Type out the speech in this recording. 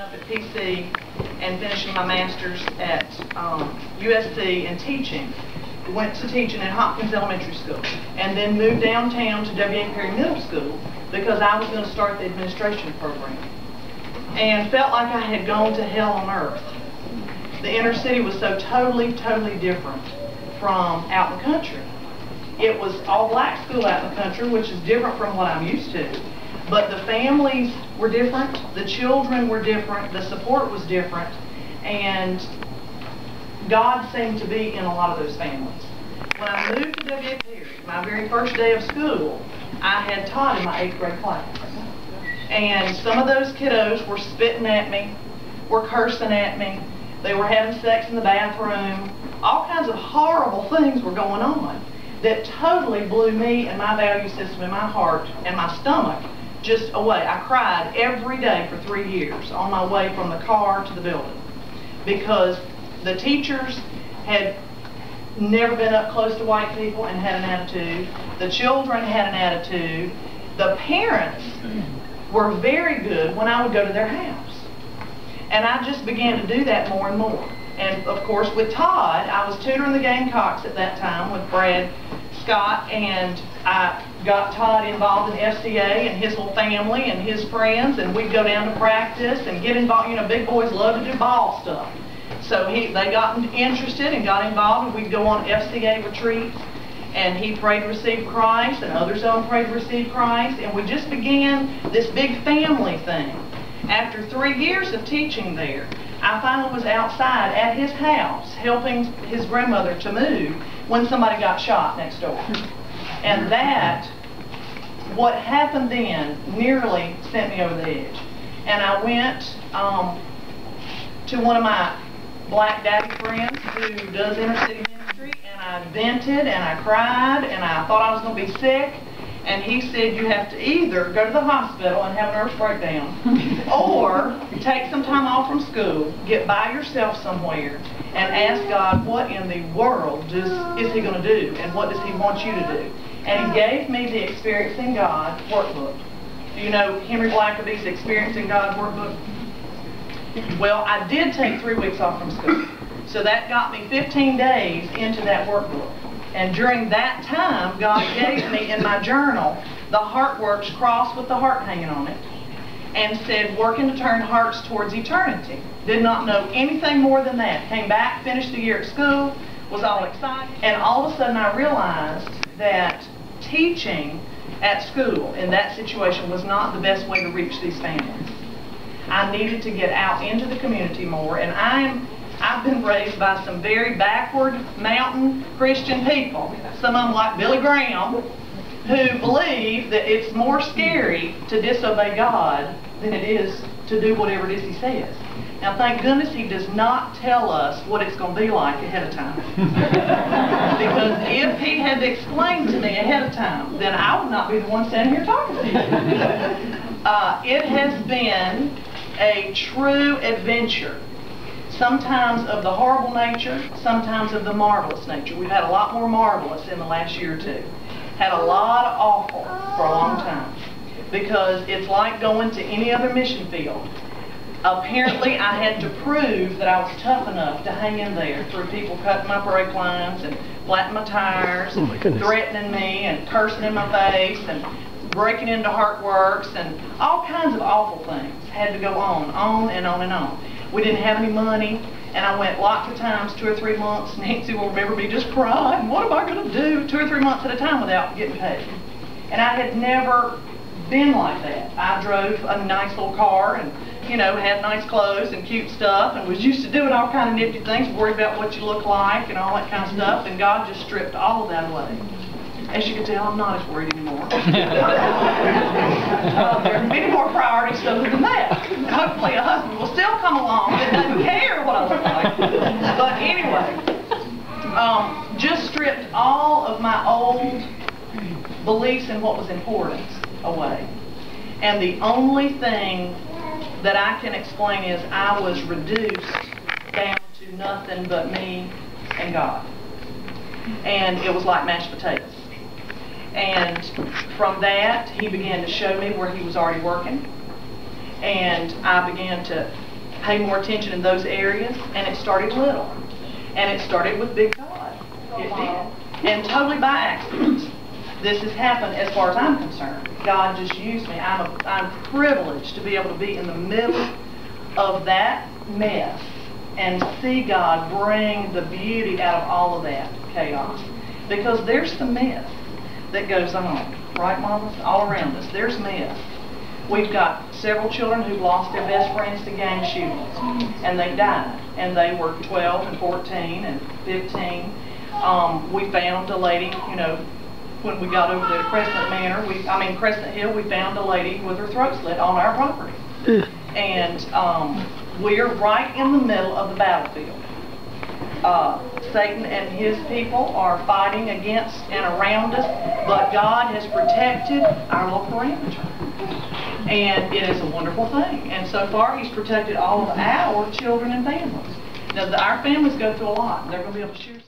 up at PC and finishing my master's at USC and teaching. Went to teaching at Hopkins Elementary School and then moved downtown to W.A. Perry Middle School because I was going to start the administration program. And felt like I had gone to hell on earth. The inner city was so totally different from out in the country. It was all black school out in the country, which is different from what I'm used to. But the families were different, the children were different, the support was different, and God seemed to be in a lot of those families. When I moved to W.A. Perry, my very first day of school, I had taught in my 8th grade class. And some of those kiddos were spitting at me, were cursing at me, they were having sex in the bathroom, all kinds of horrible things were going on that totally blew me and my value system in my heart and my stomach just away. I cried every day for 3 years on my way from the car to the building because the teachers had never been up close to white people and had an attitude. The children had an attitude. The parents were very good when I would go to their house. And I just began to do that more and more. And of course with Todd, I was tutoring the Gamecocks at that time with Brad Scott, and I got Todd involved in FCA and his whole family and his friends, and we'd go down to practice and get involved. You know, big boys love to do ball stuff. So they got interested and got involved, and we'd go on FCA retreats, and he prayed to receive Christ, and others of them prayed to receive Christ, and we just began this big family thing. After 3 years of teaching there, I finally was outside at his house helping his grandmother to move when somebody got shot next door. And that, what happened then, nearly sent me over the edge. And I went to one of my black daddy friends who does inner city ministry, and I vented and I cried and I thought I was going to be sick. And he said, you have to either go to the hospital and have a nervous breakdown or take some time off from school, get by yourself somewhere, and ask God what in the world is he going to do and what does he want you to do. And he gave me the Experiencing God workbook. Do you know Henry Blackaby's Experiencing God workbook? Well, I did take 3 weeks off from school. So that got me 15 days into that workbook. And during that time, God gave me in my journal the Heartworks cross with the heart hanging on it and said, working to turn hearts towards eternity. Did not know anything more than that. Came back, finished the year at school, was all excited, and all of a sudden I realized that teaching at school in that situation was not the best way to reach these families. I needed to get out into the community more, and I've been raised by some very backward mountain Christian people, some of them like Billy Graham, who believe that it's more scary to disobey God than it is to do whatever it is he says. Now thank goodness he does not tell us what it's going to be like ahead of time. Because if he had explained to me ahead of time, then I would not be the one standing here talking to you. It has been a true adventure. Sometimes of the horrible nature, sometimes of the marvelous nature. We've had a lot more marvelous in the last year or two. Had a lot of awful for a long time. Because it's like going to any other mission field. Apparently I had to prove that I was tough enough to hang in there through people cutting my brake lines and flattening my tires and threatening me and cursing in my face and breaking into Heartworks and all kinds of awful things. Had to go on and on and on. We didn't have any money, and I went lots of times, 2 or 3 months. Nancy will remember me just crying. What am I going to do 2 or 3 months at a time without getting paid? And I had never been like that. I drove a nice little car and, you know, had nice clothes and cute stuff and was used to doing all kind of nifty things, worried about what you look like and all that kind of stuff, and God just stripped all of that away. As you can tell, I'm not as worried anymore. There are many more priorities other than that. Hopefully a husband will still come along that doesn't care what I look like. But anyway, just stripped all of my old beliefs in what was important away. And the only thing that I can explain is I was reduced down to nothing but me and God. And it was like mashed potatoes. And from that, he began to show me where he was already working. And I began to pay more attention in those areas, and it started little. And it started with Big God. It did. And totally by accident. This has happened as far as I'm concerned. God just used me. I'm privileged to be able to be in the middle of that mess and see God bring the beauty out of all of that chaos. Because there's the mess that goes on, right, Mamas? All around us. There's mess. We've got several children who've lost their best friends to gang shootings, and they died. And they were 12 and 14 and 15. We found a lady, you know, when we got over there to Crescent Hill, we found a lady with her throat slit on our property. And we're right in the middle of the battlefield. Satan and his people are fighting against and around us, but God has protected our little perimeter. And it is a wonderful thing. And so far, He's protected all of our children and families. Now, our families go through a lot. They're going to be able to share